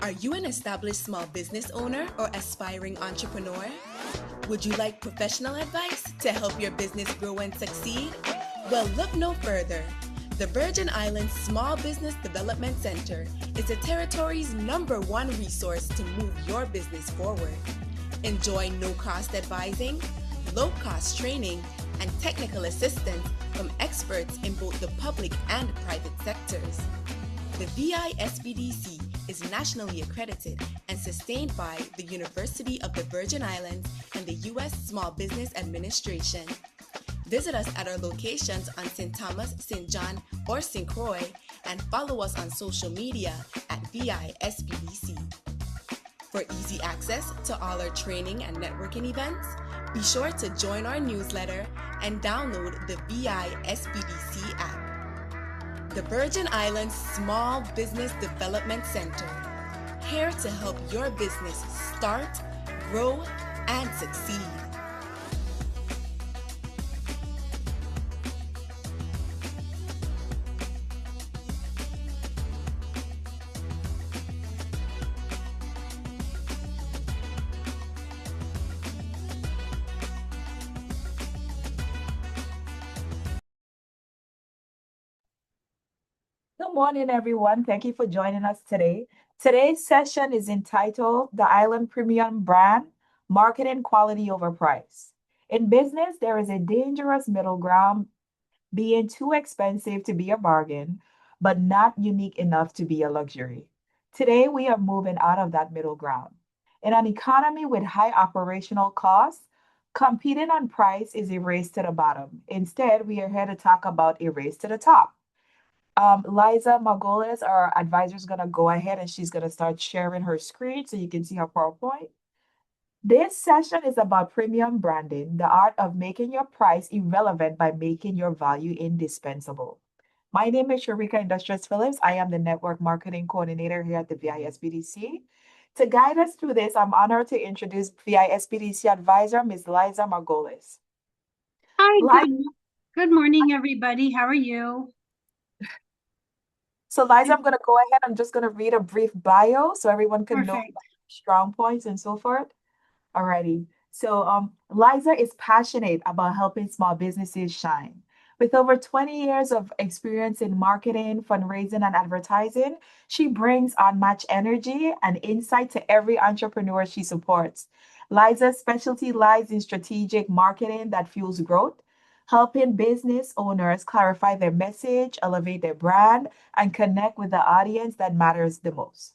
Are you an established small business owner or aspiring entrepreneur? Would you like professional advice to help your business grow and succeed? Well, look no further. The Virgin Islands Small Business Development Center is the territory's #1 resource to move your business forward. Enjoy no-cost advising, low-cost training, and technical assistance from experts in both the public and private sectors. The VISBDC is nationally accredited and sustained by the University of the Virgin Islands and the U.S. Small Business Administration. Visit us at our locations on St. Thomas, St. John, or St. Croix, and follow us on social media at VISBDC. For easy access to all our training and networking events, be sure to join our newsletter and download the VISBDC app. The Virgin Islands Small Business Development Center, here to help your business start, grow, and succeed. Good morning, everyone. Thank you for joining us today. Today's session is entitled The Island Premium Brand, Marketing Quality Over Price. In business, there is a dangerous middle ground, being too expensive to be a bargain, but not unique enough to be a luxury. Today, we are moving out of that middle ground. In an economy with high operational costs, competing on price is a race to the bottom. Instead, we are here to talk about a race to the top. Liza Margolis, our advisor, is going to go ahead and she's going to start sharing her screen so you can see her PowerPoint. This session is about premium branding, the art of making your price irrelevant by making your value indispensable. My name is Sharika Industrious Phillips. I am the Network Marketing Coordinator here at the VISBDC. To guide us through this, I'm honored to introduce VISBDC Advisor, Ms. Liza Margolis. Hi, good morning, everybody. How are you? So Liza, I'm going to go ahead. I'm just going to read a brief bio so everyone can know Perfect. strong points and so forth. Alrighty. So Liza is passionate about helping small businesses shine. With over 20 years of experience in marketing, fundraising, and advertising, she brings unmatched energy and insight to every entrepreneur she supports. Liza's specialty lies in strategic marketing that fuels growth, helping business owners clarify their message, elevate their brand, and connect with the audience that matters the most.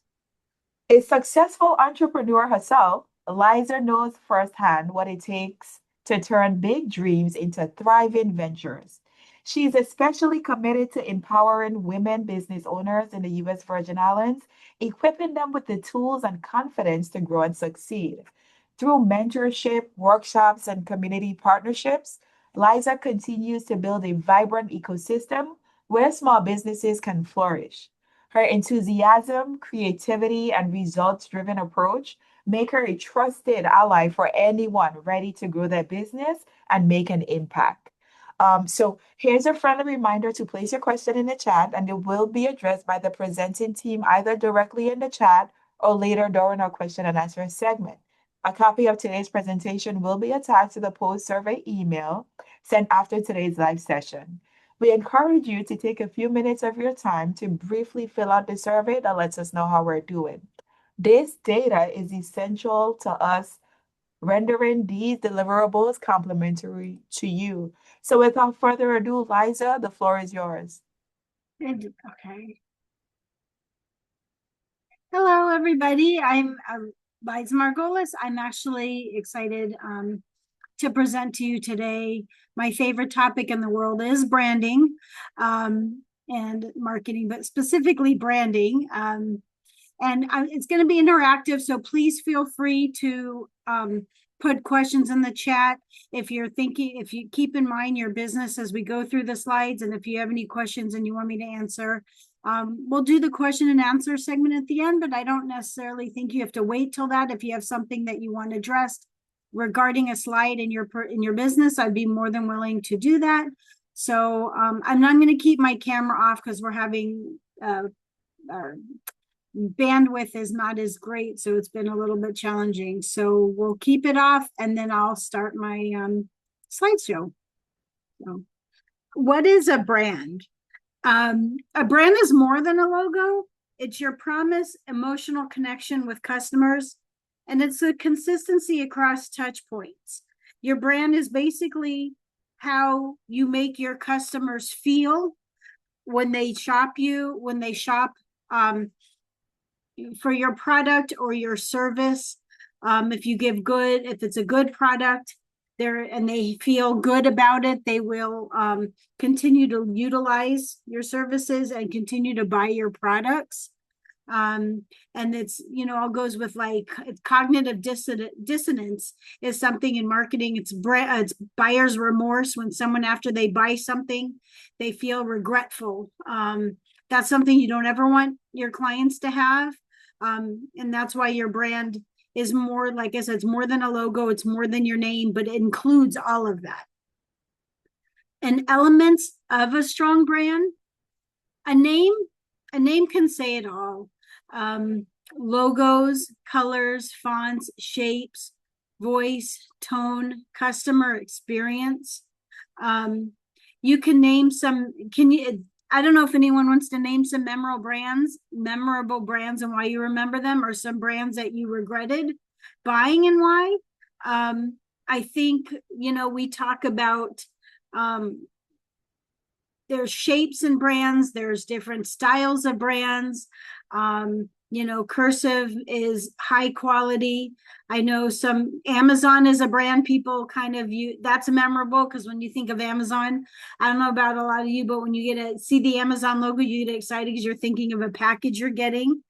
A successful entrepreneur herself, Liza knows firsthand what it takes to turn big dreams into thriving ventures. She's especially committed to empowering women business owners in the U.S. Virgin Islands, equipping them with the tools and confidence to grow and succeed. Through mentorship, workshops, and community partnerships, Liza continues to build a vibrant ecosystem where small businesses can flourish. Her enthusiasm, creativity, and results-driven approach make her a trusted ally for anyone ready to grow their business and make an impact. So here's a friendly reminder to place your question in the chat, and it will be addressed by the presenting team either directly in the chat or later during our question and answer segment. A copy of today's presentation will be attached to the post survey email sent after today's live session. We encourage you to take a few minutes of your time to briefly fill out the survey that lets us know how we're doing. This data is essential to us rendering these deliverables complimentary to you. So without further ado, Liza, the floor is yours. Okay. Hello, everybody. I'm Liza Margolis. I'm actually excited to present to you today. My favorite topic in the world is branding and marketing, but specifically branding. It's going to be interactive, so please feel free to put questions in the chat. If you keep in mind your business as we go through the slides, and if you have any questions and you want me to answer, we'll do the question and answer segment at the end, but I don't necessarily think you have to wait till that. If you have something that you want addressed regarding a slide in your business, I'd be more than willing to do that. So I'm going to keep my camera off because we're having bandwidth is not as great, so it's been a little bit challenging. So we'll keep it off, and then I'll start my slideshow. So, what is a brand? A brand is more than a logo. It's your promise, emotional connection with customers, and it's a consistency across touch points. Your brand is basically how you make your customers feel when they shop you, when they shop for your product or your service. If it's a good product, and they feel good about it, they will continue to utilize your services and continue to buy your products. And it's, all goes with like cognitive dissonance is something in marketing. It's buyer's remorse. When someone, after they buy something, they feel regretful. That's something you don't ever want your clients to have. And that's why your brand is more, like I said, it's more than a logo, it's more than your name, but it includes all of that. And elements of a strong brand, a name can say it all. Logos, colors, fonts, shapes, voice, tone, customer experience. You can name I don't know if anyone wants to name some memorable brands and why you remember them, or some brands that you regretted buying and why. I think, we talk about, there's shapes in brands, there's different styles of brands. Cursive is high quality. I know Amazon is a brand people kind of view, that's memorable, because when you think of Amazon, I don't know about a lot of you, but when you get to see the Amazon logo, you get excited because you're thinking of a package you're getting.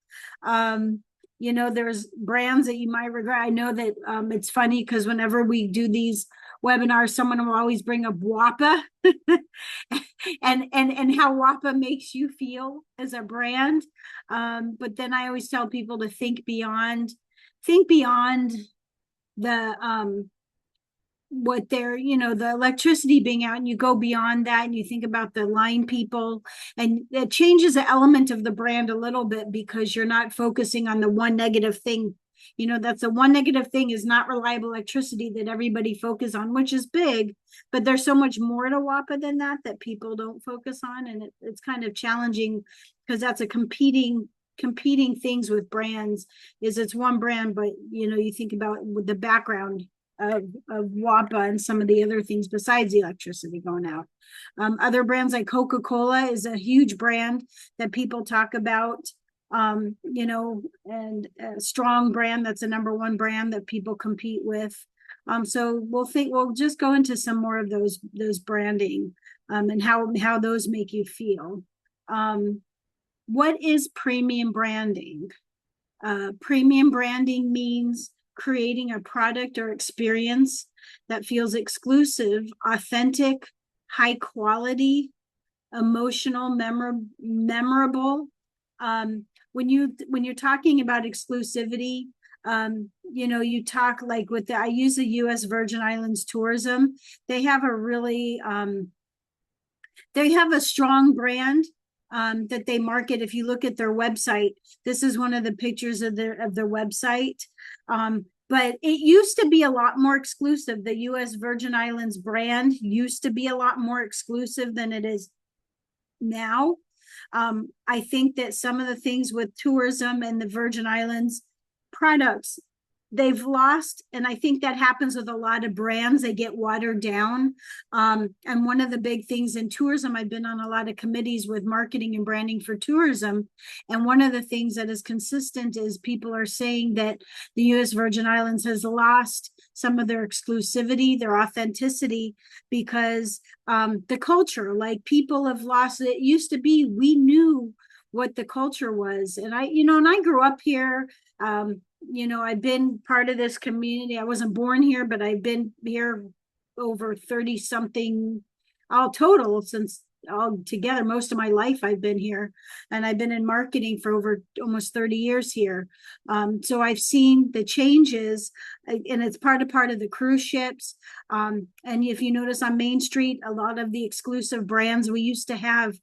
There's brands that you might regret. I know that it's funny because whenever we do these webinars, someone will always bring up WAPA and how WAPA makes you feel as a brand. But then I always tell people to think beyond the what they're, the electricity being out, and you go beyond that and you think about the line people, and it changes the element of the brand a little bit, because you're not focusing on the one negative thing. That's the one negative thing, is not reliable electricity, that everybody focus on, which is big, but there's so much more to WAPA than that people don't focus on. And it's kind of challenging, because that's a competing things with brands. Is it's one brand, but you think about with the background of WAPA and some of the other things besides the electricity going out. Other brands like Coca-Cola is a huge brand that people talk about, and a strong brand, that's a number one brand that people compete with. So we'll just go into some more of those branding, and how those make you feel. What is premium branding? Premium branding means creating a product or experience that feels exclusive, authentic, high quality, emotional, memorable. When you're talking about exclusivity, you talk like I use the US Virgin Islands tourism. They have a strong brand that they market. If you look at their website, this is one of the pictures of their website. But it used to be a lot more exclusive. The US Virgin Islands brand used to be a lot more exclusive than it is now. I think that some of the things with tourism and the Virgin Islands products, they've lost, and I think that happens with a lot of brands. They get watered down. And one of the big things in tourism, I've been on a lot of committees with marketing and branding for tourism, and one of the things that is consistent is people are saying that the US Virgin Islands has lost some of their exclusivity, their authenticity, because the culture, like people have lost it. It used to be, we knew what the culture was. And I grew up here. I've been part of this community. I wasn't born here, but I've been here over 30 something all total, since all together, most of my life I've been here, and I've been in marketing for over almost 30 years here. So I've seen the changes, and it's part of the cruise ships. And if you notice on Main Street, a lot of the exclusive brands we used to have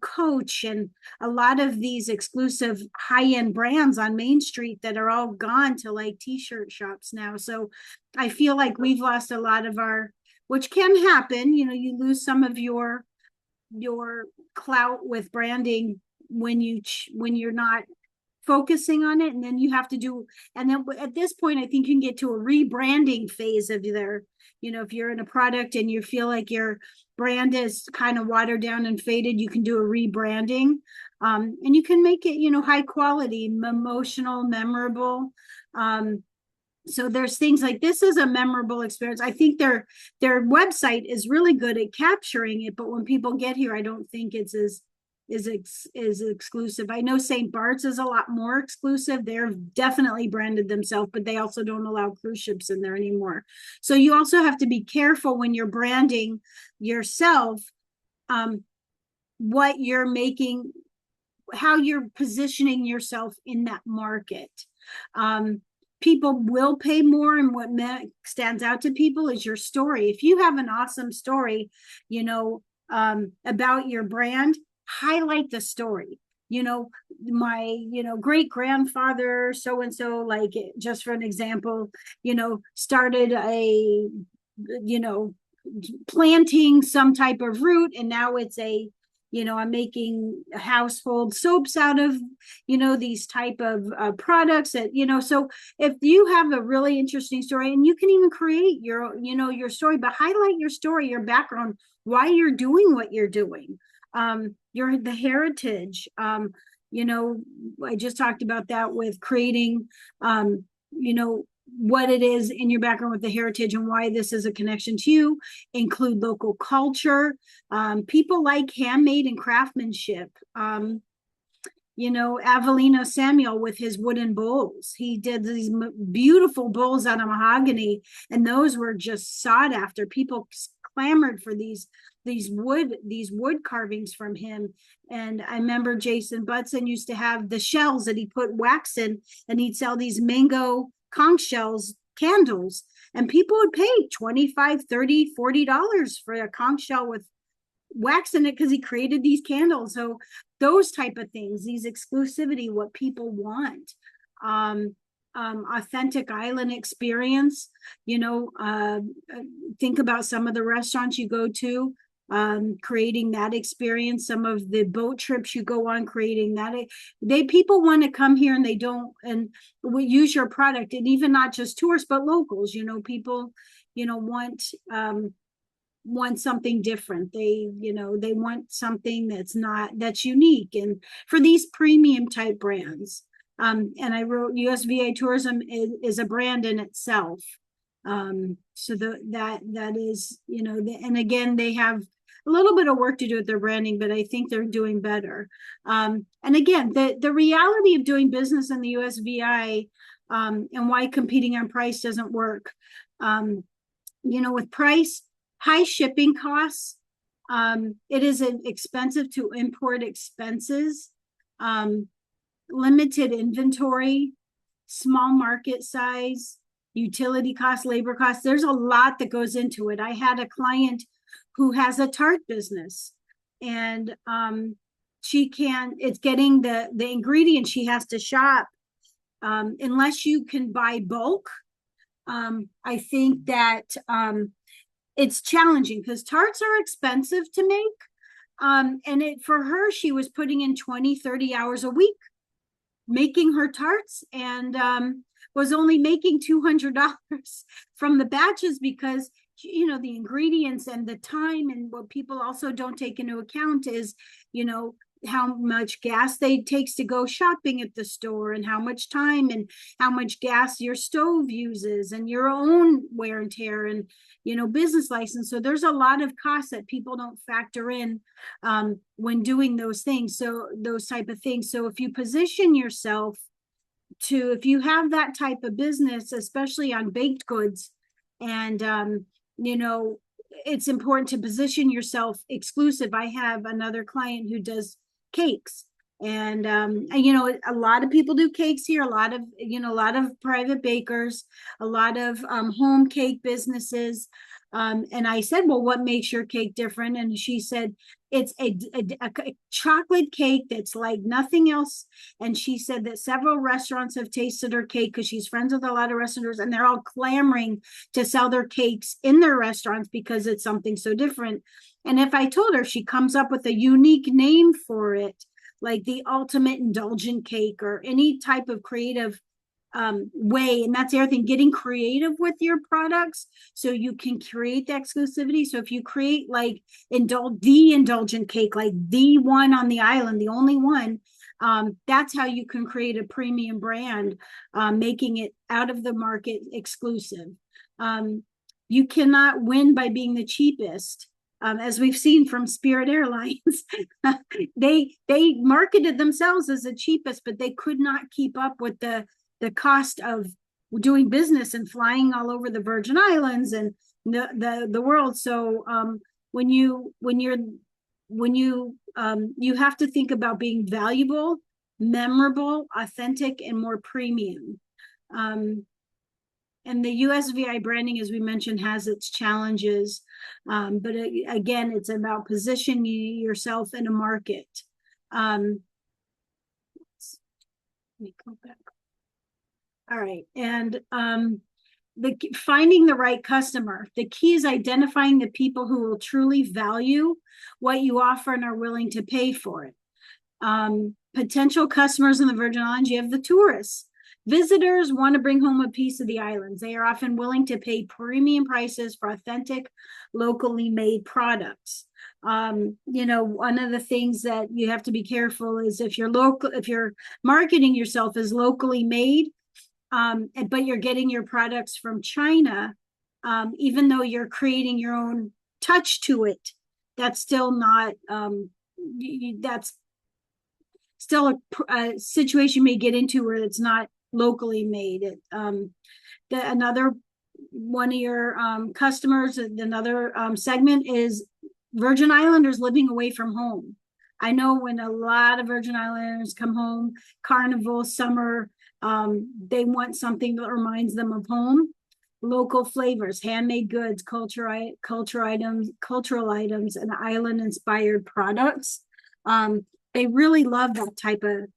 Coach and a lot of these exclusive high-end brands on Main Street that are all gone to like t-shirt shops now. So I feel like we've lost a lot of our, which can happen, you lose some of your clout with branding when you're not focusing on it, and then you have to do, and then at this point I think you can get to a rebranding phase of if you're in a product and you feel like your brand is kind of watered down and faded, you can do a rebranding, and you can make it high quality, emotional, memorable. So there's things like this is a memorable experience. I think their website is really good at capturing it, but when people get here, I don't think it's as exclusive. I know St. Bart's is a lot more exclusive. They're definitely branded themselves, but they also don't allow cruise ships in there anymore. So you also have to be careful when you're branding yourself, what you're making, how you're positioning yourself in that market. People will pay more, and what stands out to people is your story. If you have an awesome story, about your brand, highlight the story. My great grandfather so and so, like, just for an example, started a planting some type of root, and now it's I'm making household soaps out of these type of products that so if you have a really interesting story, and you can even create your story, but highlight your story, your background, why you're doing what you're doing, the heritage. I just talked about that with creating what it is in your background with the heritage and why this is a connection to you. Include local culture. People like handmade and craftsmanship. Avelino Samuel with his wooden bowls. He did these beautiful bowls out of mahogany, and those were just sought after. People clamored for these wood carvings from him. And I remember Jason Butson used to have the shells that he put wax in, and he'd sell these mango conch shells candles, and people would pay $25, $30, $40 for a conch shell with wax in it because he created these candles. So those type of things, these exclusivity, what people want. Authentic island experience. Think about some of the restaurants you go to, creating that experience. Some of the boat trips you go on, creating that. People want to come here, and they don't, and we use your product, and even not just tourists but locals. People want something different. They want something that's unique, and for these premium type brands. And I wrote USVI tourism is a brand in itself. So that is, and again, they have a little bit of work to do with their branding, but I think they're doing better. And again, the reality of doing business in the USVI, and why competing on price doesn't work. With price, high shipping costs, it is expensive to import expenses, limited inventory, small market size, utility costs, labor costs. There's a lot that goes into it. I had a client who has a tart business, and it's getting the ingredients she has to shop. Unless you can buy bulk, I think that it's challenging because tarts are expensive to make. And for her, she was putting in 20, 30 hours a week making her tarts, and was only making $200 from the batches because the ingredients and the time. And what people also don't take into account is how much gas it takes to go shopping at the store, and how much time and how much gas your stove uses, and your own wear and tear, and business license. So there's a lot of costs that people don't factor in when doing those things. So those type of things. So if you position yourself if you have that type of business, especially on baked goods, and it's important to position yourself exclusive. I have another client who does cakes, and a lot of people do cakes here, a lot of private bakers, a lot of home cake businesses. And I said, well, what makes your cake different? And she said, it's a chocolate cake that's like nothing else. And she said that several restaurants have tasted her cake because she's friends with a lot of restaurateurs, and they're all clamoring to sell their cakes in their restaurants because it's something so different. And if I told her she comes up with a unique name for it, like the ultimate indulgent cake or any type of creative way, and that's the other thing, getting creative with your products so you can create the exclusivity. So if you create like the indulgent cake, like the one on the island, the only one, that's how you can create a premium brand, making it out of the market exclusive. You cannot win by being the cheapest. As we've seen from Spirit Airlines, they marketed themselves as the cheapest, but they could not keep up with the cost of doing business and flying all over the Virgin Islands and the world. So you have to think about being valuable, memorable, authentic, and more premium. And the USVI branding, as we mentioned, has its challenges. But again, it's about positioning yourself in a market. Let me go back. All right. And finding the right customer. The key is identifying the people who will truly value what you offer and are willing to pay for it. Potential customers in the Virgin Islands, you have the tourists. Visitors want to bring home a piece of the islands. They are often willing to pay premium prices for authentic, locally made products. One of the things that you have to be careful is if you're marketing yourself as locally made, but you're getting your products from China, even though you're creating your own touch to it, that's still not, that's still a situation you may get into where it's not locally made. Another one of your customers, another segment is Virgin Islanders living away from home. I know when a lot of Virgin Islanders come home, carnival, summer, they want something that reminds them of home. Local flavors, handmade goods, cultural items, and island-inspired products. They really love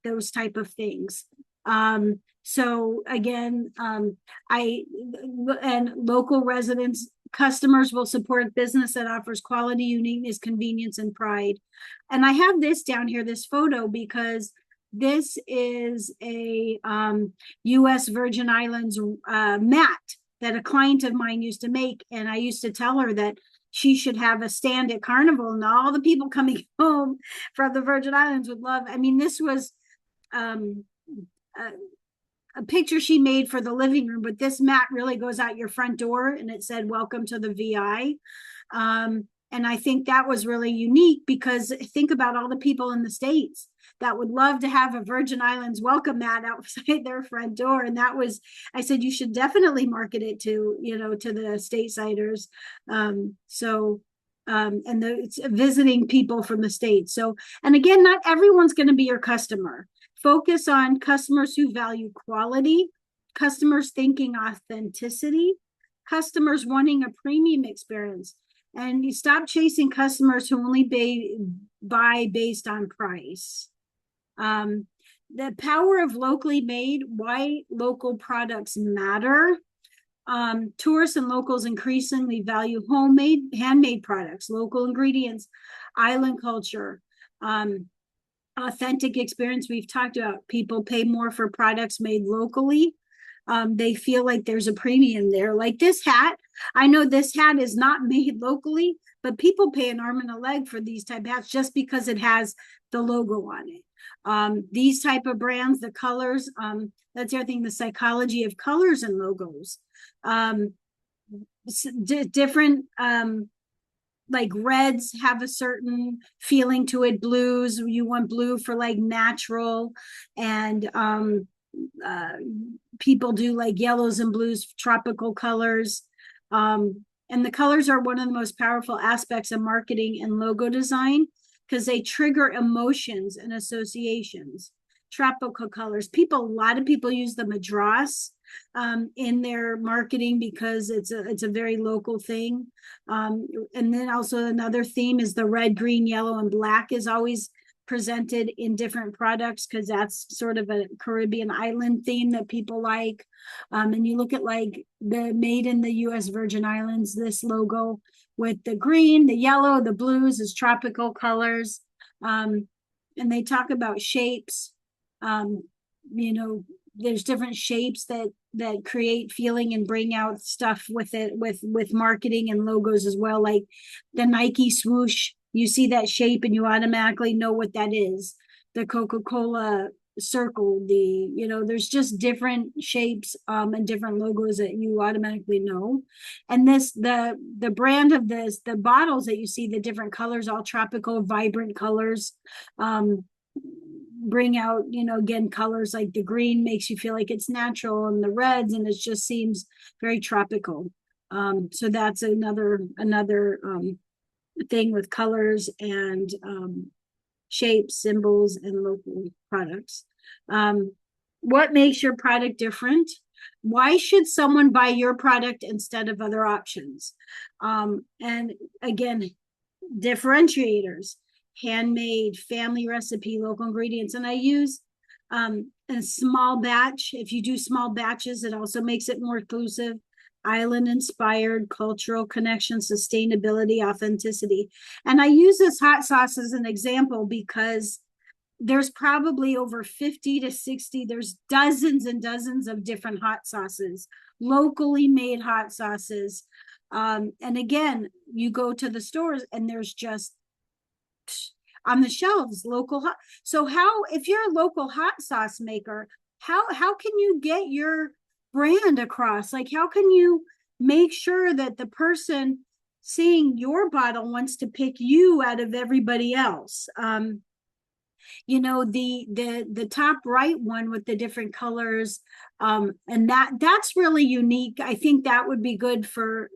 those type of things. So again, and local residents, customers will support business that offers quality, uniqueness, convenience, and pride. And I have this down here, this photo, because this is a U.S. Virgin Islands mat that a client of mine used to make. And I used to tell her that she should have a stand at Carnival, and all the people coming home from the Virgin Islands would love. I mean, this was a picture she made for the living room, but this mat really goes out your front door, and it said, "Welcome to the VI." And I think that was really unique, because think about all the people in the States that would love to have a Virgin Islands welcome mat outside their front door. And that was, I said, you should definitely market it to the stateside. And it's visiting people from the States. So, and again, not everyone's going to be your customer. Focus on customers who value quality, customers thinking authenticity, customers wanting a premium experience. And you stop chasing customers who only buy based on price. The power of locally made, why local products matter. Tourists and locals increasingly value handmade products, local ingredients, island culture, authentic experience. We've talked about people pay more for products made locally. They feel like there's a premium there. Like this hat, I know this hat is not made locally, but people pay an arm and a leg for these type of hats just because it has the logo on it. These type of brands, the colors, that's the other thing, the psychology of colors and logos. Different, like reds have a certain feeling to it. Blues, you want blue for like natural, and people do like yellows and blues, tropical colors. And the colors are one of the most powerful aspects of marketing and logo design, because they trigger emotions and associations. tropical colors. A lot of people use the madras in their marketing because it's a very local thing. And then also another theme is the red, green, yellow, and black is always presented in different products because that's sort of a Caribbean island theme that people like. And you look at like the made in the US Virgin Islands, this logo with the green, the yellow, the blues is tropical colors. And they talk about shapes. There's different shapes that create feeling and bring out stuff with it, with marketing and logos as well. Like the Nike swoosh, you see that shape and you automatically know what that is. The Coca-Cola circle, there's just different shapes and different logos that you automatically know. And the brand of this, the bottles that you see, the different colors, all tropical, vibrant colors, bring out, again, colors like the green makes you feel like it's natural, and the reds, and it just seems very tropical. So that's another thing with colors and shapes, symbols, and local products. What makes your product different? Why should someone buy your product instead of other options? And again, differentiators: handmade, family recipe, local ingredients. And I use a small batch. If you do small batches, it also makes it more inclusive. Island inspired, cultural connection, sustainability, authenticity. And I use this hot sauce as an example because there's probably over 50 to 60, there's dozens and dozens of different hot sauces, locally made hot sauces. And again, you go to the stores and there's just on the shelves local hot. So how, if you're a local hot sauce maker, how can you get your brand across? Like, how can you make sure that the person seeing your bottle wants to pick you out of everybody else? The top right one with the different colors, and that's really unique. I think that would be good for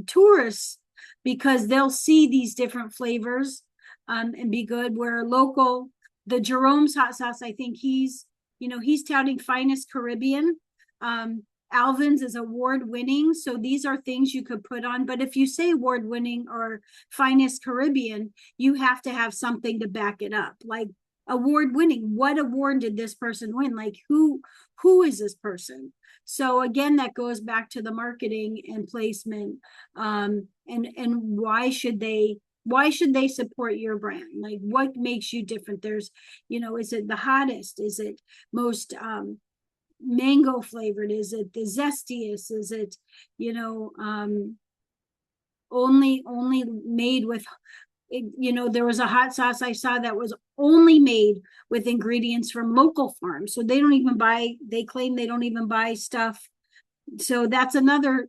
tourists because they'll see these different flavors and be good. Where local, the Jerome's hot sauce, I think he's touting finest Caribbean. Alvin's is award winning. So these are things you could put on. But if you say award winning or finest Caribbean, you have to have something to back it up. Like award winning, what award did this person win? Like who is this person? So again, that goes back to the marketing and placement. And why should they support your brand? Like what makes you different? There's, is it the hottest? Is it most mango flavored? Is it the zestiest? Is it, only made with, there was a hot sauce I saw that was only made with ingredients from local farms. So they claim they don't even buy stuff. So that's another,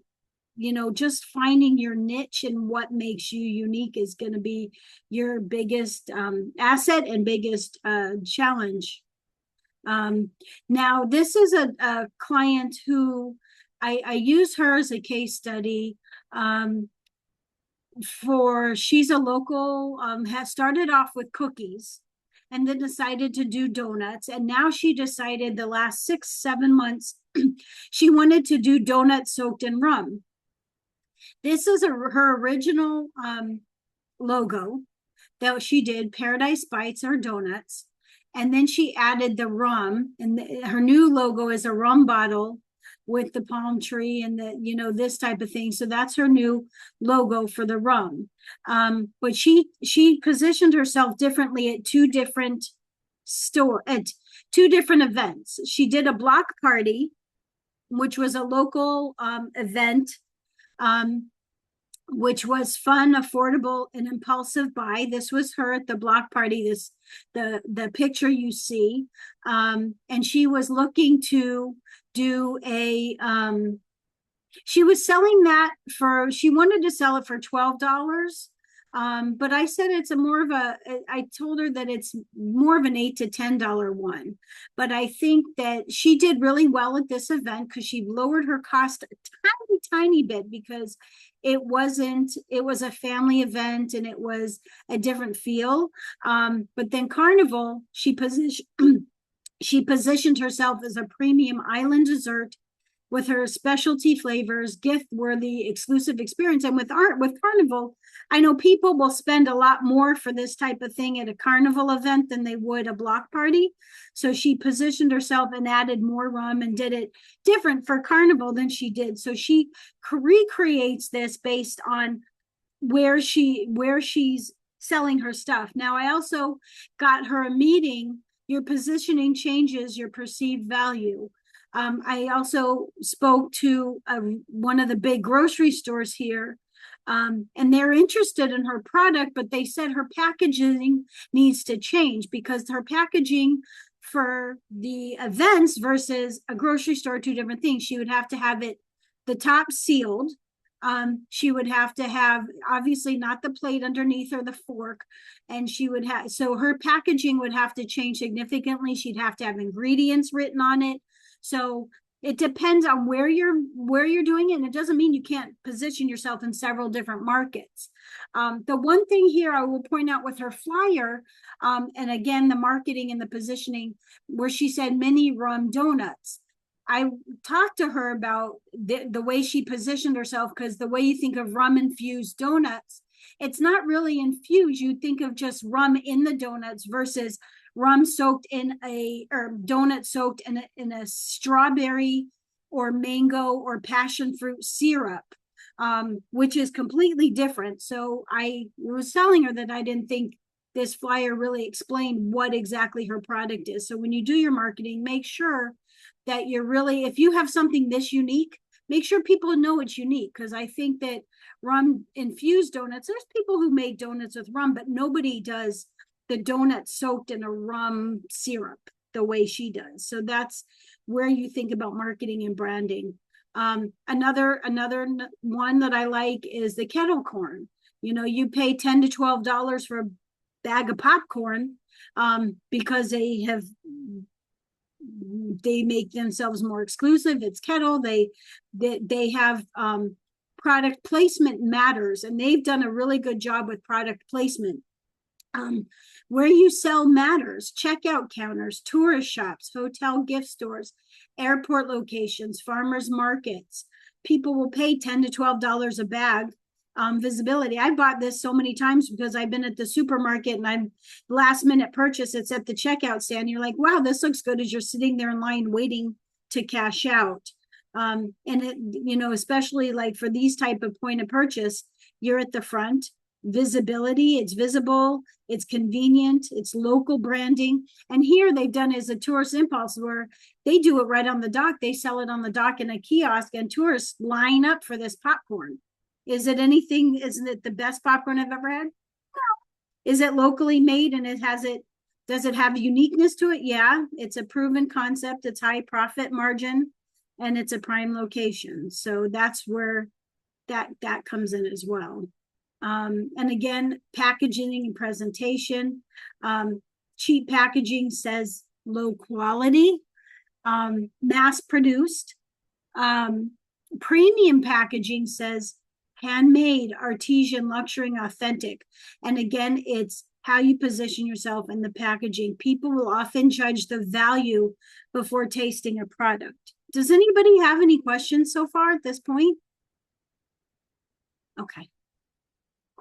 just finding your niche and what makes you unique is going to be your biggest asset and biggest challenge. Now, this is a client who I use her as a case study. She's a local, has started off with cookies and then decided to do donuts. And now she decided the last 6-7 months, she wanted to do donuts soaked in rum. This is her original logo that she did, Paradise Bites or donuts. And then she added the rum, and her new logo is a rum bottle with the palm tree and the, this type of thing. So that's her new logo for the rum. But she positioned herself differently at two different events. She did a block party, which was a local event, which was fun, affordable, and impulsive buy. This was her at the block party, the picture you see. And she was looking to do she was selling that she wanted to sell it for $12. But I said I told her that it's more of an $8 to $10 one. But I think that she did really well at this event because she lowered her cost a tiny bit because it was a family event and it was a different feel. But then Carnival, she positioned She positioned herself as a premium island dessert with her specialty flavors, gift-worthy, exclusive experience. And with Carnival, I know people will spend a lot more for this type of thing at a Carnival event than they would a block party. So she positioned herself and added more rum and did it different for Carnival than she did. So she recreates this based on where she's selling her stuff. Now, I also got her a meeting. Your positioning changes your perceived value. I also spoke to one of the big grocery stores here, and they're interested in her product, but they said her packaging needs to change because her packaging for the events versus a grocery store, two different things. She would have to have it, the top sealed. She would have to have, obviously, not the plate underneath or the fork. And she would have, so her packaging would have to change significantly. She'd have to have ingredients written on it. So it depends on where you're doing it. And it doesn't mean you can't position yourself in several different markets. The one thing here I will point out with her flyer, and again, the marketing and the positioning, where she said mini rum donuts. I talked to her about the way she positioned herself, because the way you think of rum infused donuts, it's not really infused. You think of just rum in the donuts versus rum soaked in or donut soaked in a strawberry or mango or passion fruit syrup, which is completely different. So I was telling her that I didn't think this flyer really explained what exactly her product is. So when you do your marketing, make sure that you're really, if you have something this unique, make sure people know it's unique. Because I think that rum infused donuts, there's people who make donuts with rum, but nobody does the donut soaked in a rum syrup the way she does. So that's where you think about marketing and branding. Another one that I like is the kettle corn. You know, you pay $10 to $12 for a bag of popcorn, because they make themselves more exclusive. It's kettle. They have product placement matters, and they've done a really good job with product placement. Where you sell matters. Checkout counters, tourist shops, hotel gift stores, airport locations, farmers markets. People will pay $10 to $12 a bag. Visibility. I bought this so many times because I've been at the supermarket and I'm last minute purchase. It's at the checkout stand. You're like, wow, this looks good as you're sitting there in line waiting to cash out. And it, you know, especially like for these type of point of purchase, you're at the front. Visibility, it's visible, it's convenient, it's local branding. And here they've done as a tourist impulse where they do it right on the dock. They sell it on the dock in a kiosk, and tourists line up for this popcorn. Isn't it the best popcorn I've ever had? No. Is it locally made and does it have uniqueness to it? Yeah, it's a proven concept. It's high profit margin and it's a prime location. So that's where that comes in as well. And again, packaging and presentation. Cheap packaging says low quality, mass produced. Premium packaging says handmade, artisan, luxury, and authentic. And again, it's how you position yourself in the packaging. People will often judge the value before tasting a product. Does anybody have any questions so far at this point? Okay.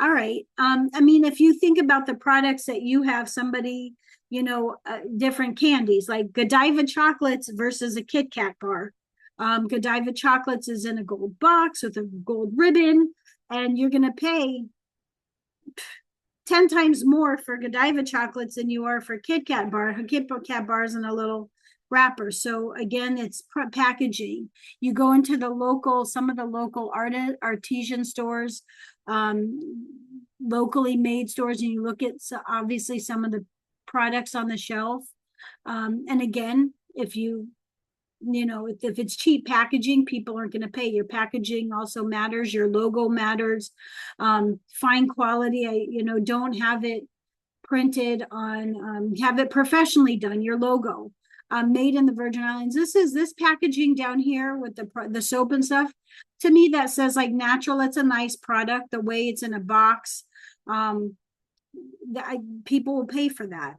All right. I mean, if you think about the products that you have, somebody, you know, different candies like Godiva chocolates versus a Kit Kat bar. Godiva chocolates is in a gold box with a gold ribbon, and you're going to pay 10 times more for Godiva chocolates than you are for Kit Kat bar. Kit Kat bar is in a little wrapper. So again, it's packaging. You go into some of the local artisan stores, locally made stores, and you look at obviously some of the products on the shelf. And again, if if it's cheap packaging, people aren't going to pay. Your packaging also matters. Your logo matters. Fine quality. Don't have it printed on, have it professionally done. Your logo, made in the Virgin Islands. This packaging down here with the soap and stuff. To me, that says like natural. It's a nice product. The way it's in a box. people will pay for that.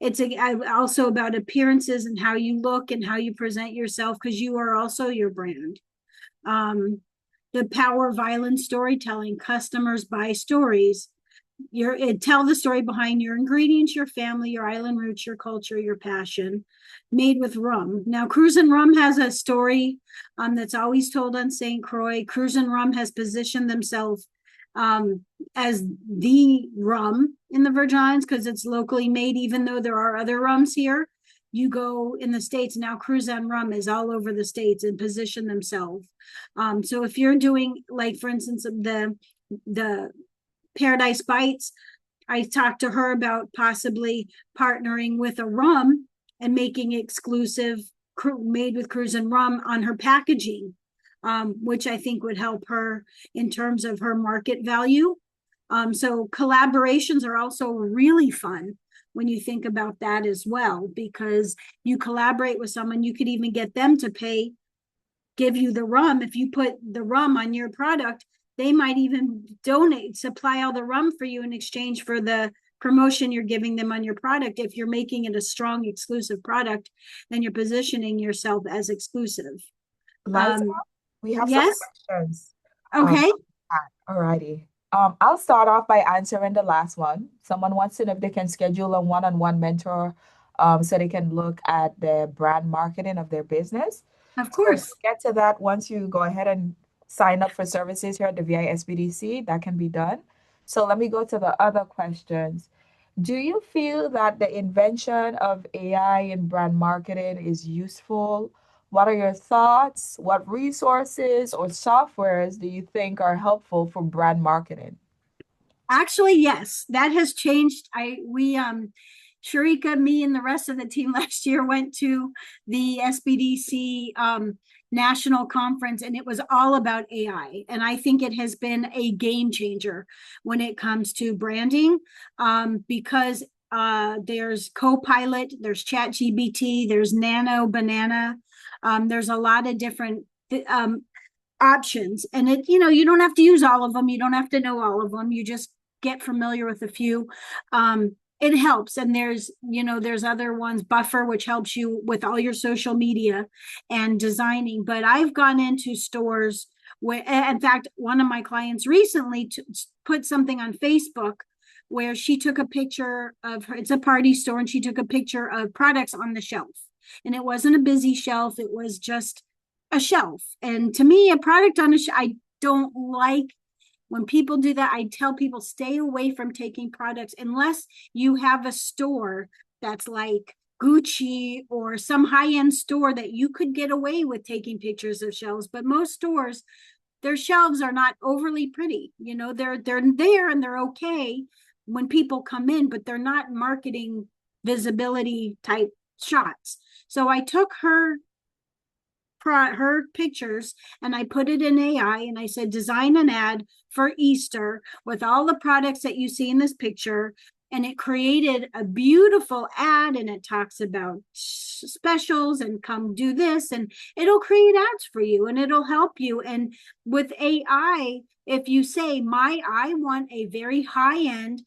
It's also about appearances and how you look and how you present yourself, because you are also your brand. The power of violent storytelling. Customers buy stories. Tell the story behind your ingredients, your family, your island roots, your culture, your passion. Made with rum. Now, Cruise and Rum has a story that's always told on St. Croix. Cruise and Rum has positioned themselves as the rum in the Virgin Islands because it's locally made, even though there are other rums here. You go in the States now, Cruise and Rum is all over the States and position themselves. So if you're doing, like, for instance, the Paradise Bites, I talked to her about possibly partnering with a rum and making exclusive made with Cruise and Rum on her packaging, which I think would help her in terms of her market value. So collaborations are also really fun when you think about that as well, because you collaborate with someone, you could even get them to give you the rum. If you put the rum on your product, they might even supply all the rum for you in exchange for the promotion you're giving them on your product. If you're making it a strong, exclusive product, then you're positioning yourself as exclusive. Liza, we have some Yes. questions. Okay. All righty. I'll start off by answering the last one. Someone wants to know if they can schedule a one-on-one mentor, so they can look at the brand marketing of their business. Of So course. we'll get to that once you go ahead and sign up for services here at the VI SBDC. That can be done. So let me go to the other questions. Do you feel that the invention of AI in brand marketing is useful? What are your thoughts? What resources or softwares do you think are helpful for brand marketing? Actually, yes, that has changed. Sharika, me, and the rest of the team last year went to the SBDC national conference, and it was all about AI. And I think it has been a game changer when it comes to branding, because there's Copilot, there's ChatGPT, there's Nano Banana, there's a lot of different options, and you don't have to use all of them, you don't have to know all of them, you just get familiar with a few. It helps. And there's other ones, Buffer, which helps you with all your social media and designing. But I've gone into stores where, in fact, one of my clients recently put something on Facebook where she took a picture of her, it's a party store, and she took a picture of products on the shelf, and it wasn't a busy shelf, it was just a shelf. And to me, a product on a shelf, I don't like when people do that. I tell people, stay away from taking products unless you have a store that's like Gucci or some high-end store that you could get away with taking pictures of shelves. But most stores, their shelves are not overly pretty. They're there and they're okay when people come in, but they're not marketing visibility type shots. So I took her pictures and I put it in AI, and I said, design an ad for Easter with all the products that you see in this picture. And it created a beautiful ad, and it talks about specials and come do this, and it'll create ads for you and it'll help you. And with AI, if you say, I want a very high end,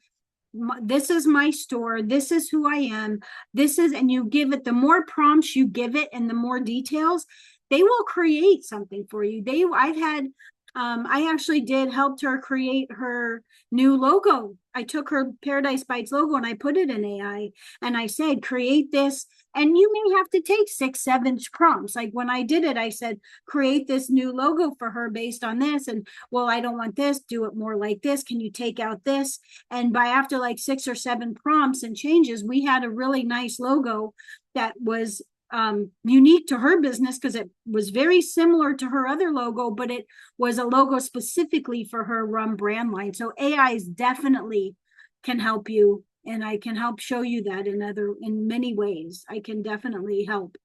this is my store, this is who I am, and you give it, the more prompts you give it and the more details, they will create something for you. I actually helped her create her new logo. I took her Paradise Bites logo and I put it in AI, and I said, create this. And you may have to take 6-7 prompts. Like when I did it, I said, create this new logo for her based on this. And well, I don't want this, do it more like this. Can you take out this? And after like 6 or 7 prompts and changes, we had a really nice logo that was unique to her business, because it was very similar to her other logo, but it was a logo specifically for her rum brand line. So AI definitely can help you, and I can help show you that in many ways. I can definitely help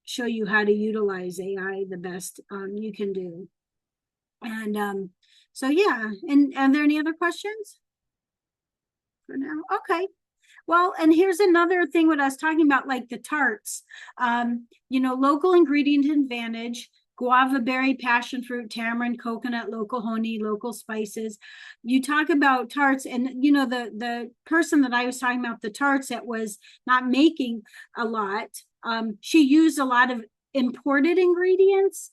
show you how to utilize AI the best you can do. And so yeah. And are there any other questions for now? Okay. Well, and here's another thing what I was talking about, like the tarts, local ingredient advantage. guava berry, passion fruit, tamarind, coconut, local honey, local spices. You talk about tarts, and you know, the person that I was talking about, the tarts that was not making a lot, she used a lot of imported ingredients,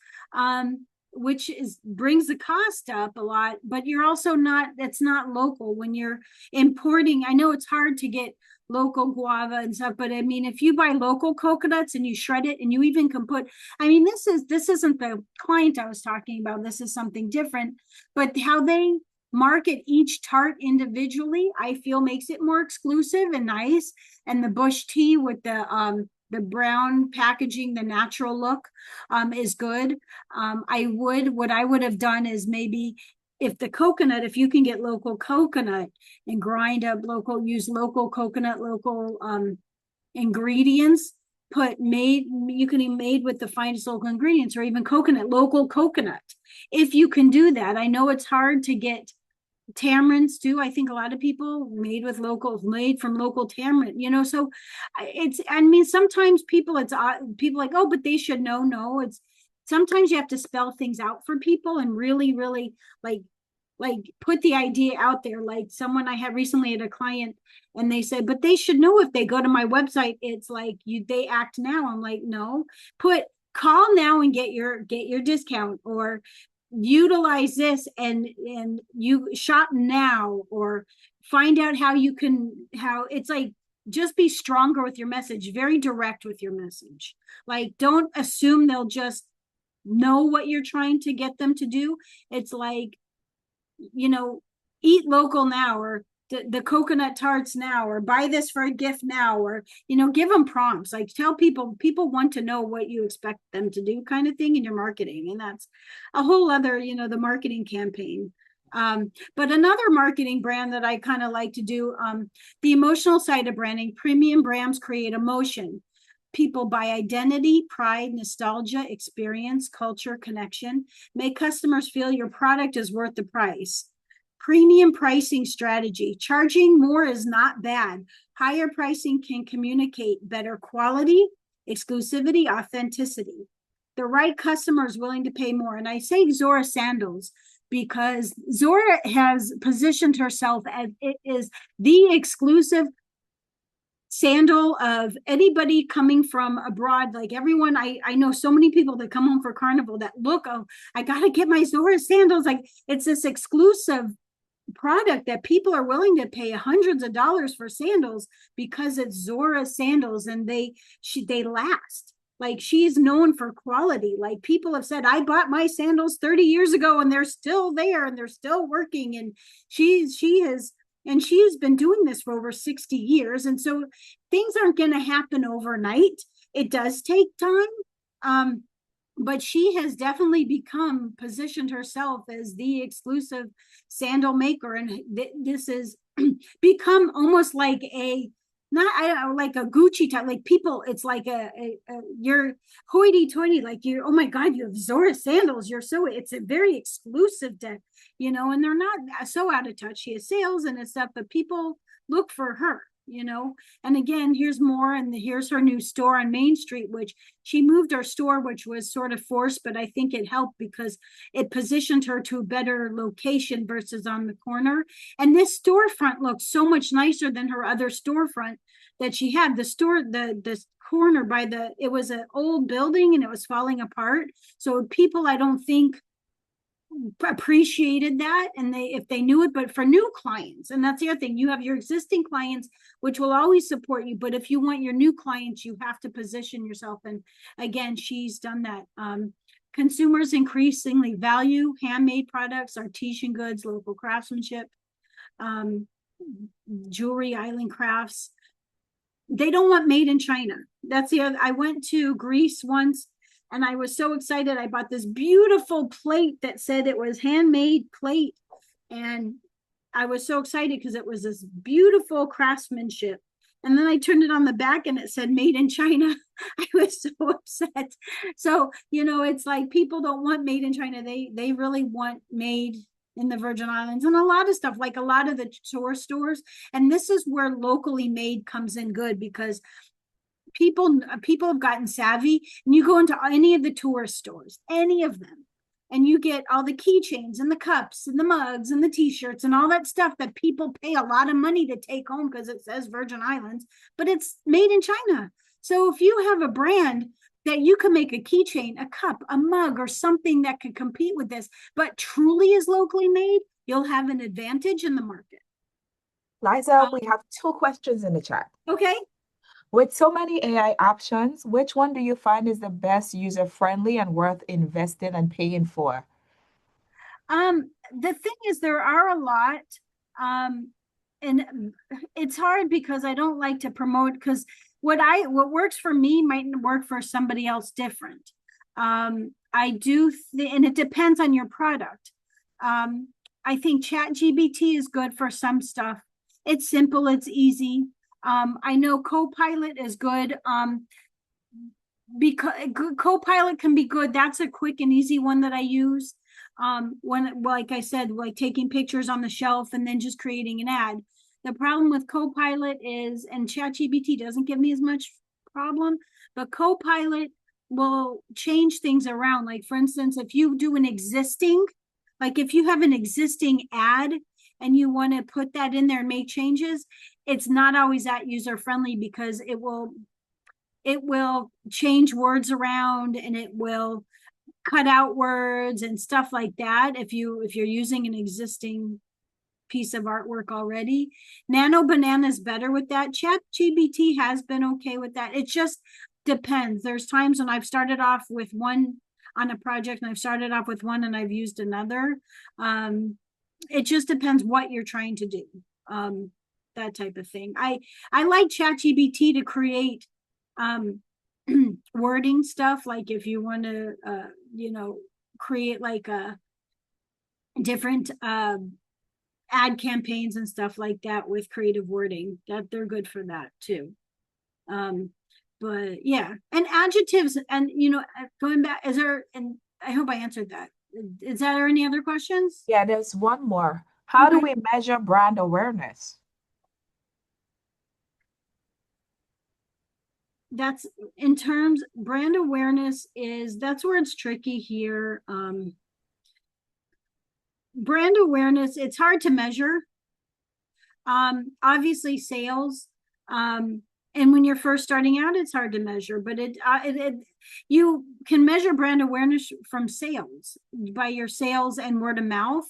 which brings the cost up a lot, but you're also not, it's not local when you're importing. I know it's hard to get local guava and stuff, but I mean, if you buy local coconuts and you shred it, and you even can put, I mean, this isn't the client I was talking about, this is something different, but how they market each tart individually, I feel makes it more exclusive and nice. And the bush tea with the brown packaging, the natural look, is good. What I would have done is maybe, if you can get local coconut and grind up use local coconut, local ingredients, you can be made with the finest local ingredients, or even local coconut. If you can do that, I know it's hard to get tamarinds too. I think a lot of people made from local tamarind, you know, so I mean, sometimes people like, oh, but they should know. No, it's sometimes you have to spell things out for people and really, really like put the idea out there. Like someone I had recently had a client, and they said, but they should know if they go to my website, it's like they act now. I'm like, no, call now and get your discount, or utilize this and you shop now, or find out how it's like, just be stronger with your message, very direct with your message. Like, don't assume they'll just know what you're trying to get them to do. It's like, you know, eat local now, or the coconut tarts now, or buy this for a gift now, or, you know, give them prompts. Like, tell people want to know what you expect them to do, kind of thing, in your marketing. And that's a whole other, you know, the marketing campaign. But another marketing brand that I kind of like to do, the emotional side of branding. Premium brands create emotion. People buy identity, pride, nostalgia, experience, culture, connection. Make customers feel your product is worth the price. Premium pricing strategy. Charging more is not bad. Higher pricing can communicate better quality, exclusivity, authenticity. The right customer is willing to pay more. And I say Zora sandals because Zora has positioned herself as it is the exclusive sandal of anybody coming from abroad. Like everyone, I know so many people that come home for Carnival that look, oh, I gotta get my Zora sandals. Like, it's this exclusive product that people are willing to pay hundreds of dollars for sandals because it's Zora sandals, and they last. Like, she's known for quality. Like, people have said, I bought my sandals 30 years ago and they're still there and they're still working. And she's been doing this for over 60 years. And so things aren't going to happen overnight. It does take time. But she has definitely positioned herself as the exclusive sandal maker. And this has become almost like like a Gucci type, like people, it's like you're hoity-toity, like oh my God, you have Zora sandals. It's a very exclusive to, you know, and they're not so out of touch. She has sales and stuff, but people look for her, you know. And again, here's her new store on Main Street, which she moved her store, which was sort of forced, but I think it helped because it positioned her to a better location versus on the corner. And this storefront looks so much nicer than her other storefront that she had. The corner it was an old building and it was falling apart. So people, I don't think, appreciated that, and if they knew it. But for new clients, and that's the other thing, you have your existing clients, which will always support you, but if you want your new clients, you have to position yourself. And again, she's done that. Consumers increasingly value handmade products, artisan goods, local craftsmanship, jewelry, island crafts. They don't want made in China. That's the other. I went to Greece once, and I was so excited. I bought this beautiful plate that said it was handmade plate. And I was so excited because it was this beautiful craftsmanship. And then I turned it on the back and it said made in China. I was so upset. So, you know, it's like people don't want made in China. They really want made in the Virgin Islands, and a lot of stuff, like a lot of the tourist stores. And this is where locally made comes in good, because people have gotten savvy, and you go into any of the tourist stores, any of them, and you get all the keychains and the cups and the mugs and the t-shirts and all that stuff that people pay a lot of money to take home because it says Virgin Islands, but it's made in China. So if you have a brand that you can make a keychain, a cup, a mug, or something that could compete with this, but truly is locally made, you'll have an advantage in the market. Liza, we have two questions in the chat. Okay. With so many AI options, which one do you find is the best user-friendly and worth investing and paying for? The thing is, there are a lot, and it's hard because I don't like to promote, because what works for me mightn't work for somebody else different. And it depends on your product. I think ChatGPT is good for some stuff. It's simple, it's easy. I know Copilot is good. Because Copilot can be good. That's a quick and easy one that I use. When, like I said, like taking pictures on the shelf and then just creating an ad. The problem with Copilot is, and ChatGPT doesn't give me as much problem, but Copilot will change things around. Like, for instance, if you do if you have an existing ad and you want to put that in there and make changes, it's not always that user friendly, because it will change words around, and it will cut out words and stuff like that if you're using an existing piece of artwork already. Nano Banana is better with that. ChatGPT has been okay with that. It just depends. There's times when I've started off with one on a project, and I've started off with one and I've used another. It just depends what you're trying to do. That type of thing. I like ChatGPT to create wording stuff, like if you want to create like a different ad campaigns and stuff like that with creative wording, that they're good for that too. But yeah, and adjectives, and going back, and I hope I answered that. Is there any other questions? Yeah, there's one more. How do we measure brand awareness? That's in terms, brand awareness that's where it's tricky here. Brand awareness, it's hard to measure. Obviously sales, and when you're first starting out, it's hard to measure, but you can measure brand awareness from sales, by your sales and word of mouth.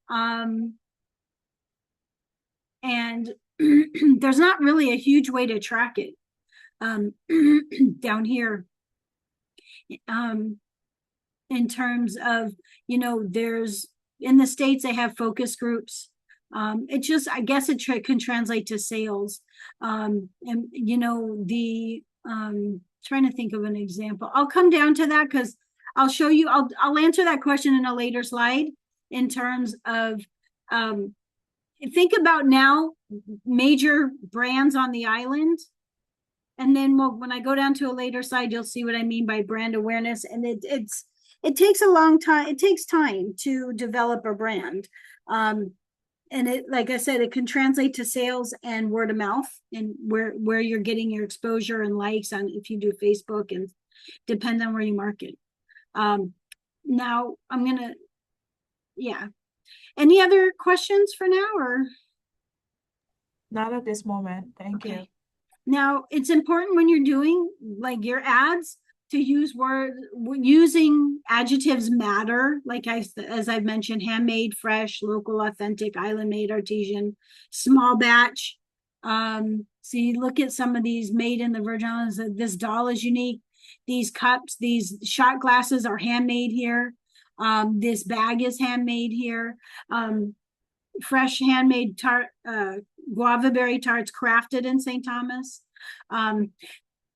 And there's not really a huge way to track it. Down here, in terms of, there's, in the States, they have focus groups. I guess it can translate to sales. And trying to think of an example. I'll come down to that, because I'll show you, I'll answer that question in a later slide, in terms of, think about now major brands on the island. And then when I go down to a later slide, you'll see what I mean by brand awareness. And it takes a long time. It takes time to develop a brand. And it, like I said, it can translate to sales and word of mouth, and where you're getting your exposure and likes on, if you do Facebook, and depend on where you market. Now yeah. Any other questions for now, or? Not at this moment. Thank you. Now, it's important when you're doing like your ads to use using adjectives matter. Like as I've mentioned, handmade, fresh, local, authentic, island made, artesian, small batch. So you look at some of these made in the Virgin Islands. This doll is unique. These cups, these shot glasses are handmade here. This bag is handmade here. Fresh handmade guava berry tarts crafted in St. Thomas.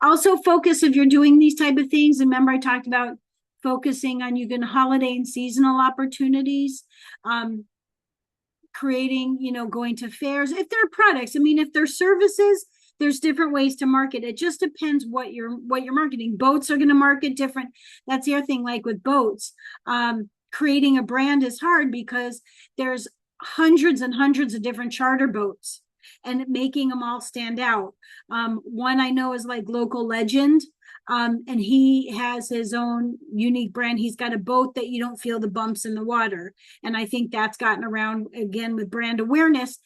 Also focus, if you're doing these type of things, remember I talked about focusing on holiday and seasonal opportunities, creating, going to fairs. If they're products, if they're services, there's different ways to market. It just depends what you're marketing. Boats are going to market different. That's the other thing, like with boats, creating a brand is hard, because there's hundreds and hundreds of different charter boats. and making them all stand out. One I know is like Local Legend. And he has his own unique brand. He's got a boat that you don't feel the bumps in the water. And I think that's gotten around again with brand awareness.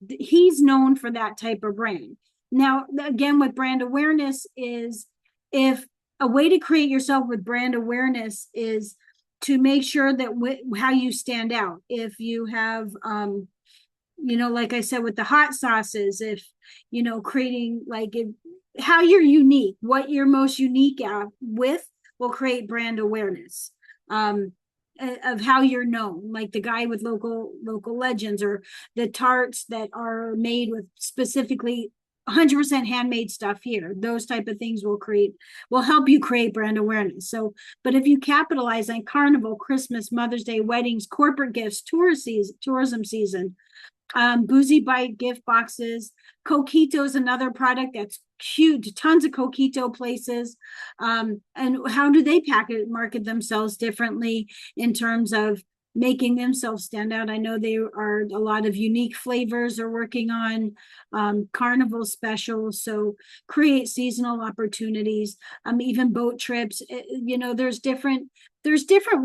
He's known for that type of brand. Now, again, with brand awareness is if a way to create yourself with brand awareness is to make sure that how you stand out. If you have, like I said, with the hot sauces, if, creating like how you're unique, what you're most unique with will create brand awareness of how you're known, like the guy with local legends, or the tarts that are made with specifically 100% handmade stuff here. Those type of things will help you create brand awareness. So, but if you capitalize on Carnival, Christmas, Mother's Day, weddings, corporate gifts, tourism season, Boozy Bite gift boxes. Coquito is another product that's cute. Tons of Coquito places. And how do they market themselves differently in terms of making themselves stand out? I know they are a lot of unique flavors are working on, Carnival specials. So create seasonal opportunities, even boat trips. There's different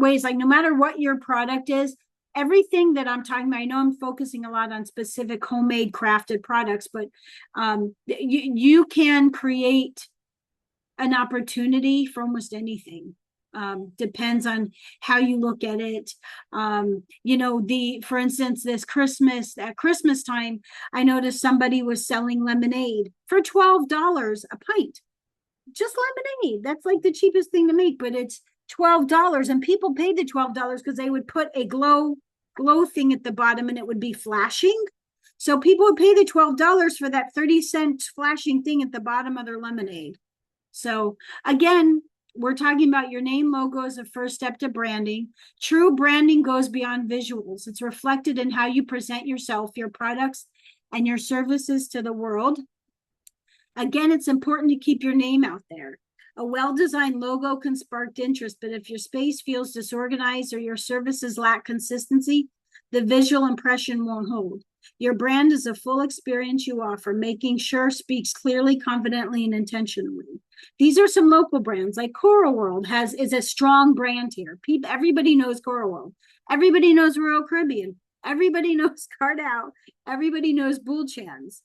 ways, like no matter what your product is, everything that I'm talking about, I know I'm focusing a lot on specific homemade crafted products, but you can create an opportunity for almost anything. Depends on how you look at it. For instance, at Christmas time, I noticed somebody was selling lemonade for $12 a pint. Just lemonade. That's like the cheapest thing to make, but it's $12, and people paid the $12 because they would put a glow thing at the bottom and it would be flashing. So people would pay the $12 for that 30-cent flashing thing at the bottom of their lemonade. So again, we're talking about your name logo as a first step to branding. True branding goes beyond visuals. It's reflected in how you present yourself, your products, and your services to the world. Again, it's important to keep your name out there. A well-designed logo can spark interest, but if your space feels disorganized or your services lack consistency, the visual impression won't hold. Your brand is a full experience you offer, making sure speaks clearly, confidently, and intentionally. These are some local brands, like Coral World is a strong brand here. Everybody knows Coral World. Everybody knows Royal Caribbean. Everybody knows Cardao. Everybody knows Bullchans.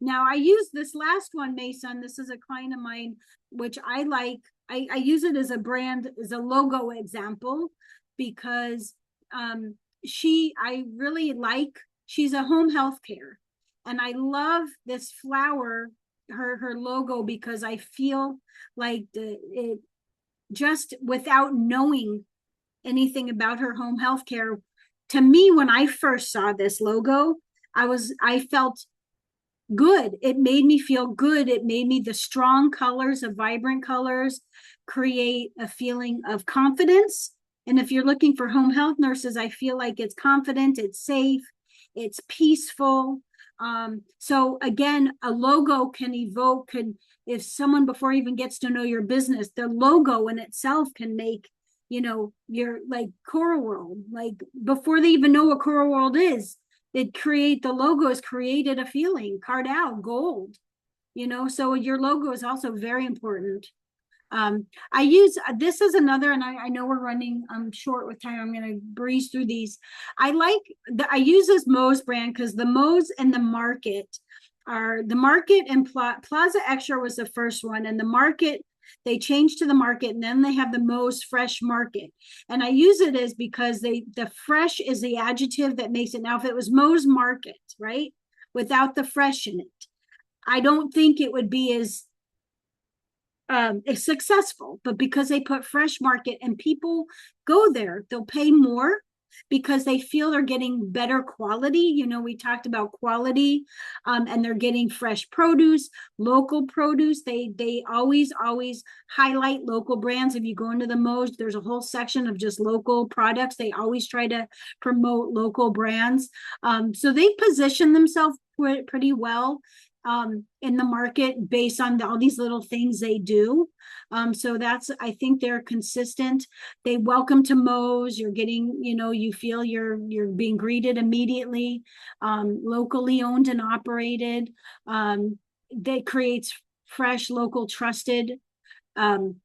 Now, I use this last one, Mason. This is a client of mine, which I like. I use it as a brand, as a logo example, because she's a home health care. And I love this flower, her logo, because I feel like it just without knowing anything about her home health care, to me, when I first saw this logo, I felt good. It made me feel good. It made me the strong colors, of vibrant colors, create a feeling of confidence. And if you're looking for home health nurses, I feel like it's confident, it's safe, it's peaceful. So again, a logo can evoke, if someone before even gets to know your business, the logo in itself can make, you're like Coral World, like before they even know what Coral World is, the logo has created a feeling. Cardao, gold, so your logo is also very important. I use this as another, and I know we're running short with time. I'm going to breeze through these. I use this Moe's brand because the Moe's and the Market and Plaza Extra was the first one, and the Market, they changed to the Market, and then they have the Moe's Fresh Market. And I use it as because the fresh is the adjective that makes it. Now, if it was Moe's Market, right, without the fresh in it, I don't think it would be as successful. But because they put Fresh Market and people go there, they'll pay more because they feel they're getting better quality. We talked about quality, and they're getting fresh produce, local produce. They always highlight local brands. If you go into the Moe's, there's a whole section of just local products. They always try to promote local brands. So they position themselves pretty well. in the market based on all these little things they do. So I think they're consistent. They welcome to Moe's. You're getting, you feel you're being greeted immediately. Locally owned and operated. That creates fresh, local, trusted um,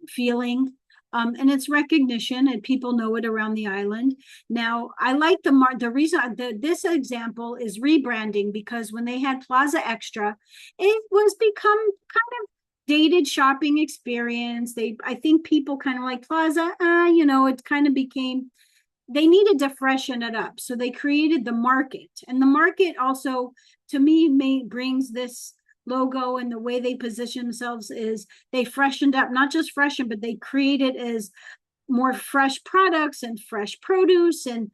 feeling. And it's recognition, and people know it around the island. Now, I like the reason this example is rebranding, because when they had Plaza Extra, it was become kind of dated shopping experience. I think people kind of like Plaza, it kind of became, they needed to freshen it up. So they created the market, and the market also, to me, brings this logo, and the way they position themselves is they freshened up, not just freshened, but they created as more fresh products and fresh produce. And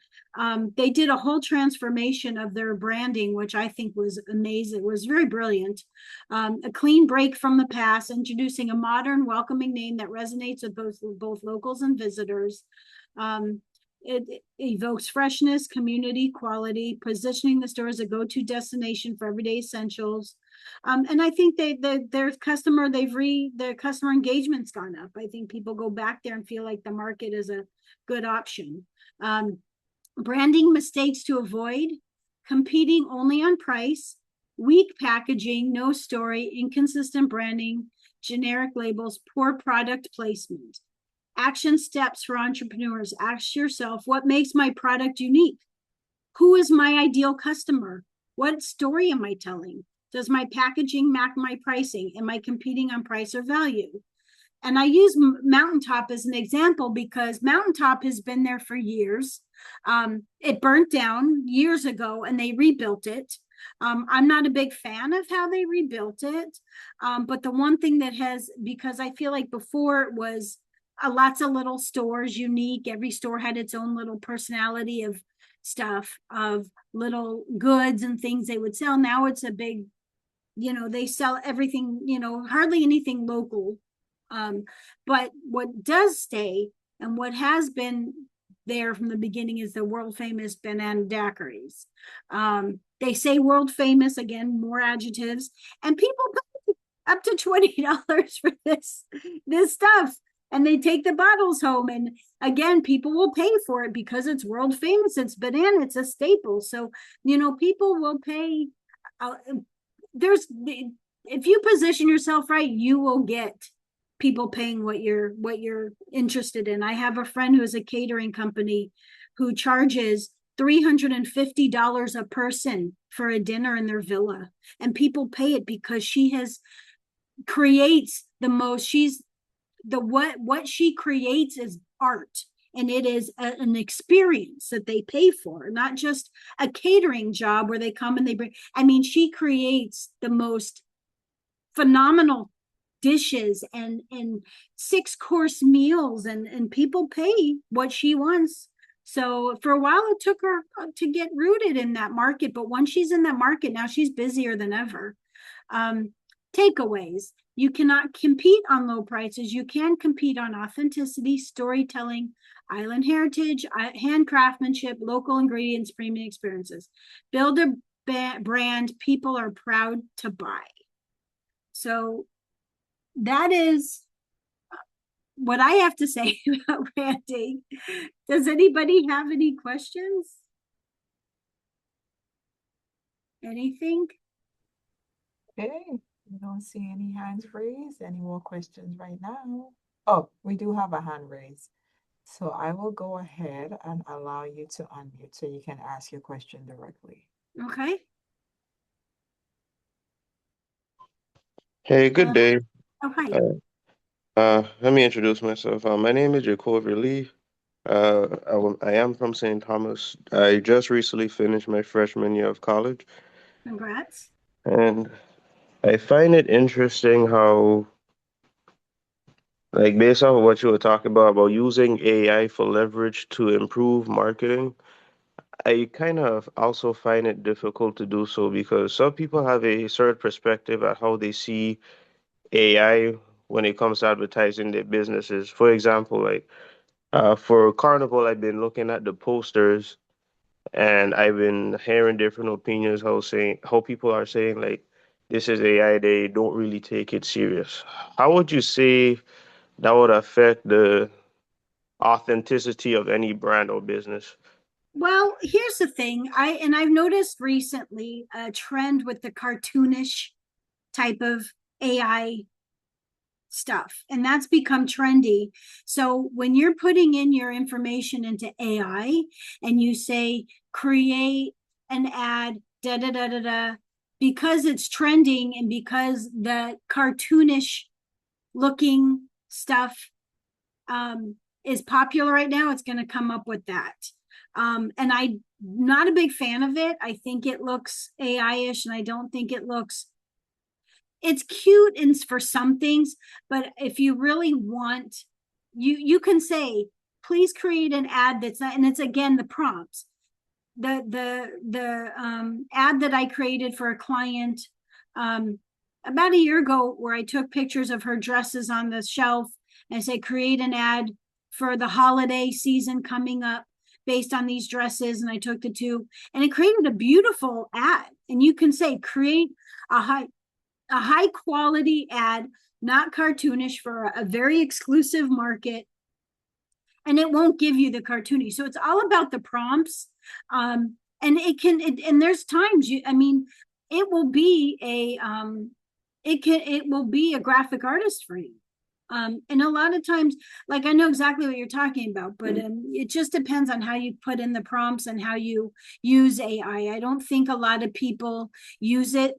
they did a whole transformation of their branding, which I think was amazing. It was very brilliant. A clean break from the past, introducing a modern, welcoming name that resonates with both locals and visitors. It evokes freshness, community, quality, positioning the store as a go-to destination for everyday essentials. And I think their customer engagement's gone up. I think people go back there and feel like the market is a good option. Branding mistakes to avoid: competing only on price, weak packaging, no story, inconsistent branding, generic labels, poor product placement. Action steps for entrepreneurs: ask yourself, what makes my product unique? Who is my ideal customer? What story am I telling? Does my packaging match my pricing? Am I competing on price or value? And I use Mountaintop as an example because Mountaintop has been there for years. It burnt down years ago and they rebuilt it. I'm not a big fan of how they rebuilt it. But the one thing that because I feel like before it was lots of little stores, unique. Every store had its own little personality of stuff, of little goods and things they would sell. Now it's a big, they sell everything, hardly anything local. But what does stay and what has been there from the beginning is the world famous banana daiquiris. They say world famous, again, more adjectives, and people pay up to $20 for this stuff. And they take the bottles home, and again, people will pay for it because it's world famous. It's banana, it's a staple. So, people will pay. If you position yourself right, you will get people paying what you're interested in. I have a friend who has a catering company who charges $350 a person for a dinner in their villa, and people pay it because creates the most. What she creates is art, and it is an experience that they pay for, not just a catering job where they come and they bring. I mean, she creates the most phenomenal dishes and 6-course meals, and people pay what she wants. So for a while it took her to get rooted in that market, but once she's in that market, now she's busier than ever. Takeaways: you cannot compete on low prices. You can compete on authenticity, storytelling, island heritage, hand craftsmanship, local ingredients, premium experiences. Build a brand people are proud to buy. So that is what I have to say about branding. Does anybody have any questions? Anything? Okay, we don't see any hands raised. Any more questions right now? Oh, we do have a hand raised. So I will go ahead and allow you to unmute so you can ask your question directly. Okay. Hey, good day. Oh, hi. Let me introduce myself. My name is Jacoby Lee. I am from St. Thomas. I just recently finished my freshman year of college, Congrats. and I find it interesting how, like, based off of what you were talking about using AI for leverage to improve marketing, I kind of also find it difficult to do so because some people have a certain perspective at how they see AI when it comes to advertising their businesses. For example, like for Carnival, I've been looking at the posters and I've been hearing different opinions how people are saying like this is AI, they don't really take it serious. How would you say that would affect the authenticity of any brand or business? Well, here's the thing. I've noticed recently a trend with the cartoonish type of AI stuff, and that's become trendy. So when you're putting in your information into AI and you say create an ad, da da da da da, because it's trending and because the cartoonish looking stuff is popular right now, it's going to come up with that. And I'm not a big fan of it. I think it looks AI-ish, and I don't think it looks. It's cute and for some things, but if you really want, you can say, please create an ad that's not, and it's again the prompts. The ad that I created for a client about a year ago, where I took pictures of her dresses on the shelf and say create an ad for the holiday season coming up based on these dresses, and I took the two, and it created a beautiful ad. And you can say create a high quality ad, not cartoonish, for a very exclusive market, and it won't give you the cartoony. So it's all about the prompts. And and there's times it will be it will be a graphic artist for you. And a lot of times, like, I know exactly what you're talking about, but it just depends on how you put in the prompts and how you use AI. I don't think a lot of people use it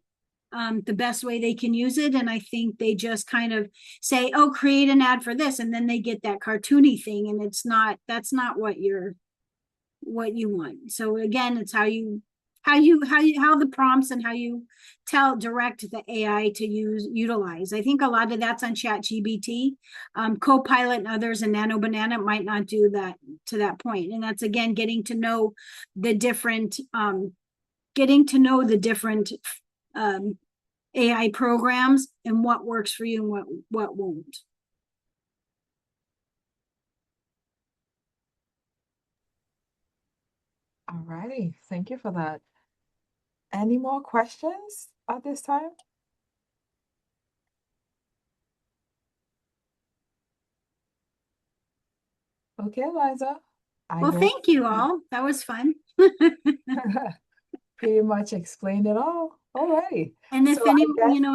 the best way they can use it. And I think they just kind of say, oh, create an ad for this. And then they get that cartoony thing. And that's not what you want. So again, it's how the prompts and how you direct the AI to utilize. I think a lot of that's on ChatGPT, Copilot and others, and Nano Banana might not do that to that point. And that's again getting to know the different AI programs and what works for you and what won't. All righty. Thank you for that. Any more questions at this time? Okay, Liza. I Well, guess thank you all. That was fun. pretty much explained it all. All righty. And So if I anyone, guess, and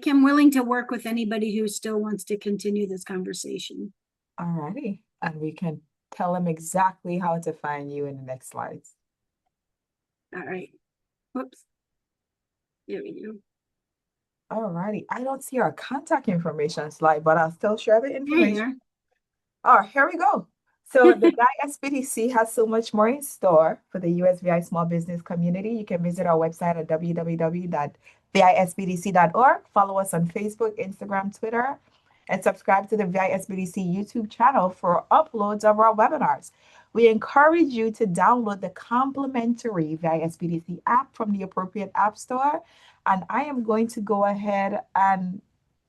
I'm willing to work with anybody who still wants to continue this conversation. all righty. And we can tell them exactly how to find you in the next slides. All right. Whoops. There we go. All righty. I don't see our contact information slide, but I'll still share the There information. you are. Oh, here we go. So the SBDC has so much more in store for the USVI small business community. You can visit our website at www.visbdc.org. Follow us on Facebook, Instagram, Twitter, and subscribe to the VISBDC YouTube channel for uploads of our webinars. We encourage you to download the complimentary VISBDC app from the appropriate app store. And I am going to go ahead and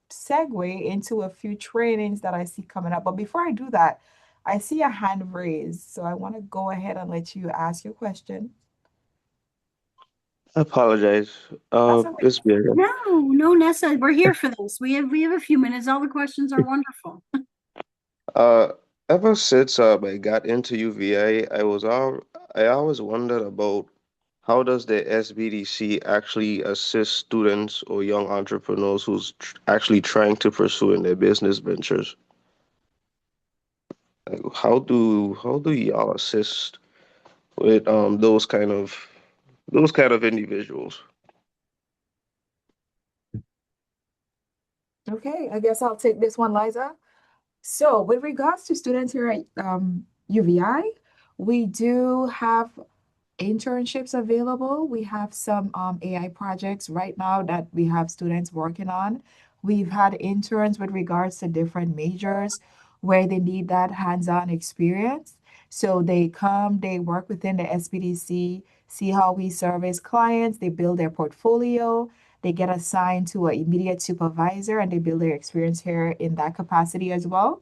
segue into a few trainings that I see coming up. But before I do that, I see a hand raised. So I want to go ahead and let you ask your question. I apologize. That's okay. It's been No, Nessa, we're here for this. We have a few minutes. All the questions are wonderful. uh ever since I got into UVA, I always wondered about how does the SBDC actually assist students or young entrepreneurs who's actually trying to pursue in their business ventures? Like, how do y'all assist with those kind of individuals? Okay, I guess I'll take this one, Liza. So with regards to students here at UVI, we do have internships available. We have some AI projects right now that we have students working on. We've had interns with regards to different majors where they need that hands-on experience. So they come, they work within the SBDC, see how we service clients, they build their portfolio, they get assigned to an immediate supervisor, and they build their experience here in that capacity as well.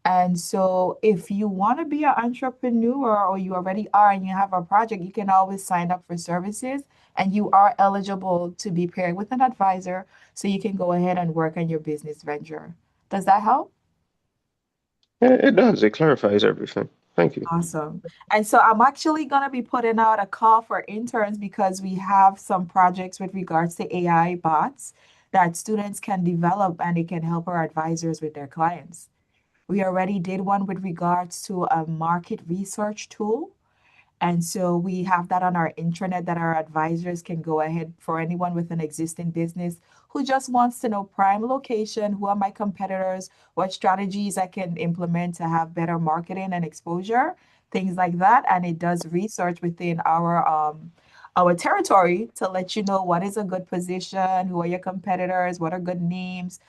And so if you want to be an entrepreneur or you already are and you have a project, you can always sign up for services and you are eligible to be paired with an advisor so you can go ahead and work on your business venture. Does that help? It does. It clarifies everything. Thank you. Awesome. And so I'm actually going to be putting out a call for interns because we have some projects with regards to AI bots that students can develop and it can help our advisors with their clients. We already did one with regards to a market research tool. And so we have that on our intranet that our advisors can go ahead for anyone with an existing business who just wants to know prime location, who are my competitors, what strategies I can implement to have better marketing and exposure, things like that. And it does research within our territory to let you know what is a good position, who are your competitors, what are good names,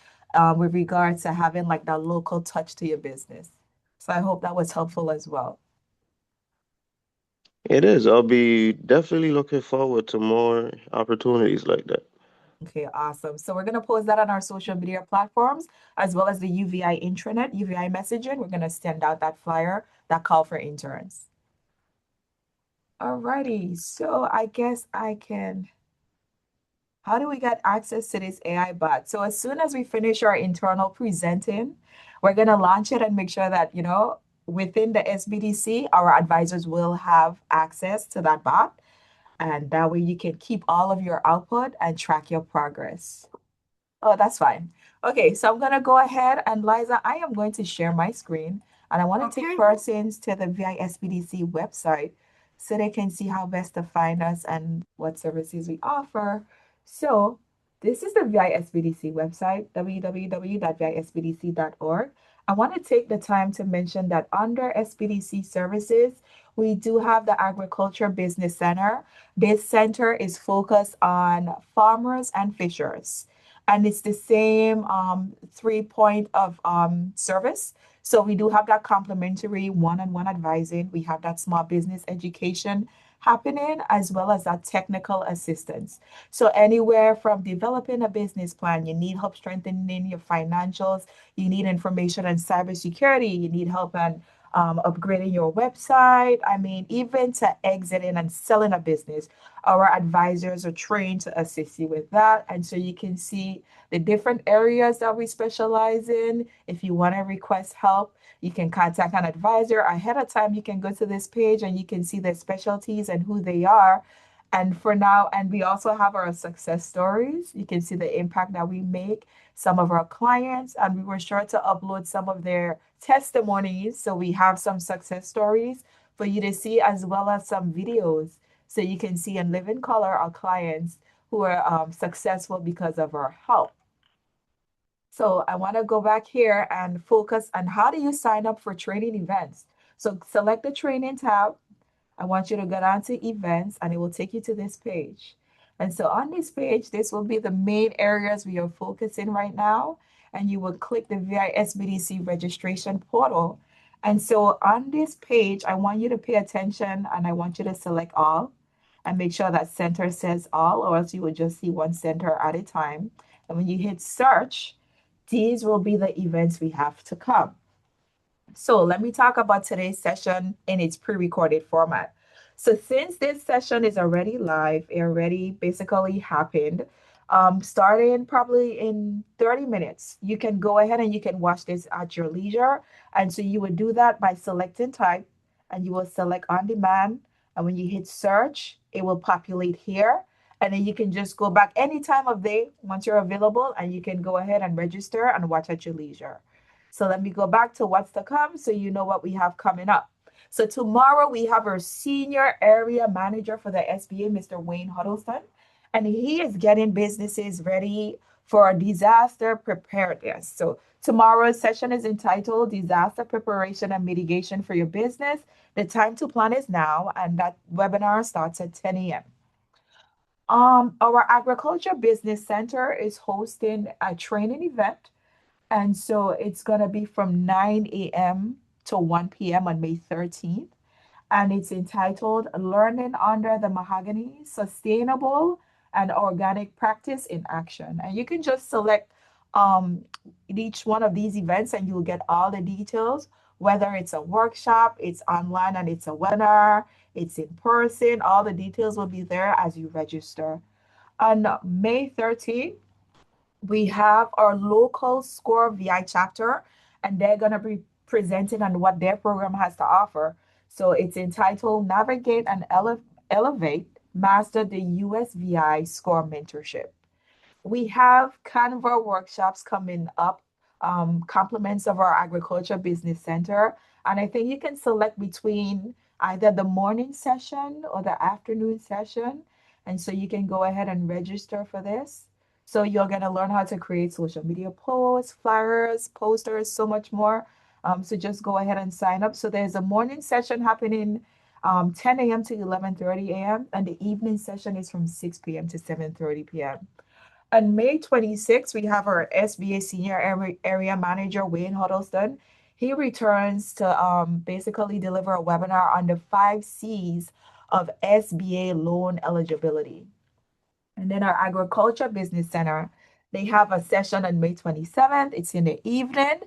with regards to having like that local touch to your business. So I hope that was helpful as well. It is. I'll be definitely looking forward to more opportunities like that. Okay, awesome. So we're going to post that on our social media platforms as well as the UVI intranet, UVI messaging. We're going to send out that flyer, that call for interns. Alrighty, so I guess I can. How do we get access to this AI bot? So as soon as we finish our internal presenting, we're going to launch it and make sure that, within the SBDC, our advisors will have access to that bot. And that way you can keep all of your output and track your progress. Oh, that's fine. Okay, so I'm gonna go ahead and Liza, I am going to share my screen and I want to take Okay. persons to the VISBDC website so they can see how best to find us and what services we offer. So this is the VISBDC website, www.visbdc.org. I want to take the time to mention that under SBDC services, we do have the Agriculture Business Center. This center is focused on farmers and fishers and it's the same 3 point of service. So we do have that complimentary one-on-one advising. We have that small business education happening as well as that technical assistance. So anywhere from developing a business plan, you need help strengthening your financials, you need information on cybersecurity, you need help on upgrading your website. I mean, even to exiting and selling a business, our advisors are trained to assist you with that. And so you can see the different areas that we specialize in. If you want to request help, you can contact an advisor ahead of time. You can go to this page and you can see their specialties and who they are. And for now, and we also have our success stories. You can see the impact that we make, some of our clients, and we were sure to upload some of their testimonies. So we have some success stories for you to see, as well as some videos. So you can see and live in color our clients who are successful because of our help. So I want to go back here and focus on how do you sign up for training events. So select the training tab. I want you to go down to events and it will take you to this page. And so on this page, this will be the main areas we are focusing right now. And you will click the VISBDC registration portal. And so on this page, I want you to pay attention and I want you to select all and make sure that center says all, or else you will just see one center at a time. And when you hit search, these will be the events we have to come. So let me talk about today's session in its pre-recorded format. So since this session is already live, it already basically happened, starting probably in 30 minutes, you can go ahead and you can watch this at your leisure. And so you would do that by selecting type and you will select on demand. And when you hit search, it will populate here. And then you can just go back any time of day once you're available and you can go ahead and register and watch at your leisure. So let me go back to what's to come so you know what we have coming up. So tomorrow we have our senior area manager for the SBA, Mr. Wayne Huddleston, and he is getting businesses ready for disaster preparedness. So tomorrow's session is entitled Disaster Preparation and Mitigation for Your Business. The time to plan is now, and that webinar starts at 10 a.m. Our Agriculture Business Center is hosting a training event and so it's going to be from 9 a.m. to 1 p.m. on May 13th. And it's entitled Learning Under the Mahogany Sustainable and Organic Practice in Action. And you can just select um, each one of these events and you'll get all the details, whether it's a workshop, it's online and it's a webinar, It's in person. All the details will be there as you register. On May 13th, we have our local SCORE VI chapter, and they're going to be presenting on what their program has to offer. So it's entitled Navigate and Elevate, Master the USVI SCORE Mentorship. We have Canva workshops coming up, complements of our Agriculture Business Center. And I think you can select between either the morning session or the afternoon session. And so you can go ahead and register for this. So you're going to learn how to create social media posts, flyers, posters, so much more. So just go ahead and sign up. So there's a morning session happening 10 a.m. to 11:30 a.m. and the evening session is from 6 p.m. to 7:30 p.m. On May 26th, we have our SBA Senior Area Manager, Wayne Huddleston. He returns to basically deliver a webinar on the 5 C's of SBA loan eligibility. And then our Agriculture Business Center, they have a session on May 27th. It's in the evening.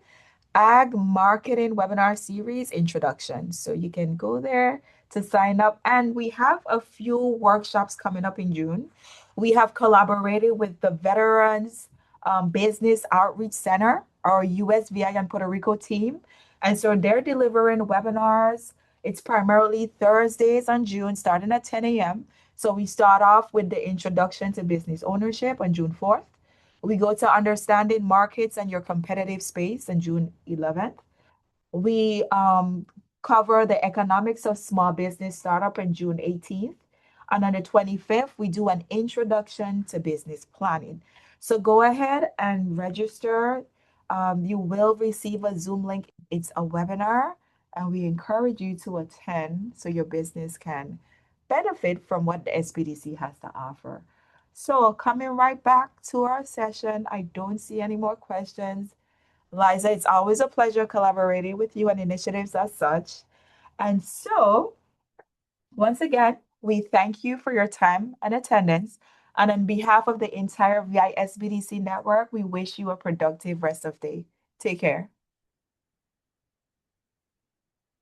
Ag Marketing Webinar Series Introduction. So you can go there to sign up. And we have a few workshops coming up in June. We have collaborated with the Veterans Business Outreach Center, our USVI and Puerto Rico team. And so they're delivering webinars. It's primarily Thursdays on June, starting at 10 a.m. So we start off with the introduction to business ownership on June 4th. We go to understanding markets and your competitive space on June 11th. We cover the economics of small business startup on June 18th. And on the 25th, we do an introduction to business planning. So go ahead and register. You will receive a Zoom link. It's a webinar, and we encourage you to attend so your business can benefit from what the SBDC has to offer. So coming right back to our session, I don't see any more questions. Liza, it's always a pleasure collaborating with you on initiatives as such. And so, once again, we thank you for your time and attendance. And on behalf of the entire VI SBDC network, we wish you a productive rest of day. Take care.